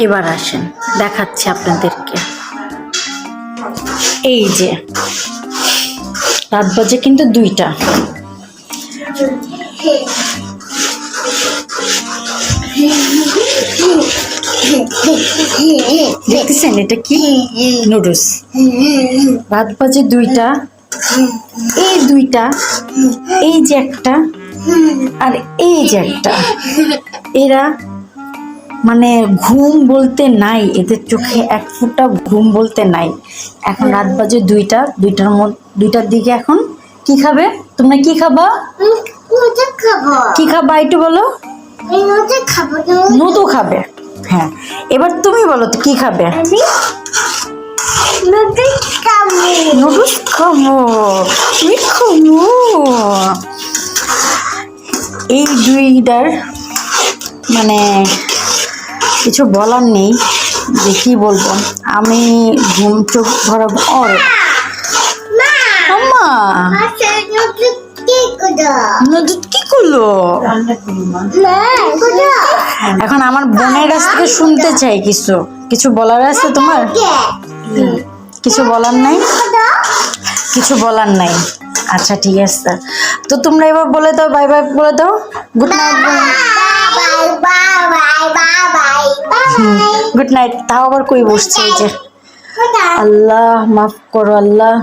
এবার আসেন, দেখাচ্ছি আপনাদেরকে। এই যে রাত বাজে কিন্তু 2টা। দেখতেছেন এটা কি? নুডলস। রাত বাজে 2টা। এই 2টা, এই যে একটা আর এই যে একটা, এরা মানে ঘুম বলতে নাই, এদের চোখে এক ফোঁটা ঘুম বলতে নাই। এখন রাত বাজে 2টার দিকে এখন কি খাবে? তোমরা কি খাবা? কি খাবা একটু বলো। নুডল খাবে? হ্যাঁ, এবার তুমি বলো তো কি খাবে? নুডলস খাবো। তুমি খাবো? এই 2টার মানে কিছু বলার নেই, যে কি বলবো। আমি ঘুম চোখ ধরাবো। আম্মা কি করলো? এখন আমার বোনের কাছ থেকে শুনতে চাই, কিছু বলার আছে তোমার? কিছু বলার নাই? কিছু বলার নাই। আচ্ছা ঠিক আছে, তো তোমরা এবার বলে দাও, বাই বাই বলে দাও, গুড নাইট। Good night. তাও আবার কই বসছে এই যে। আল্লাহ মাফ করো আল্লাহ।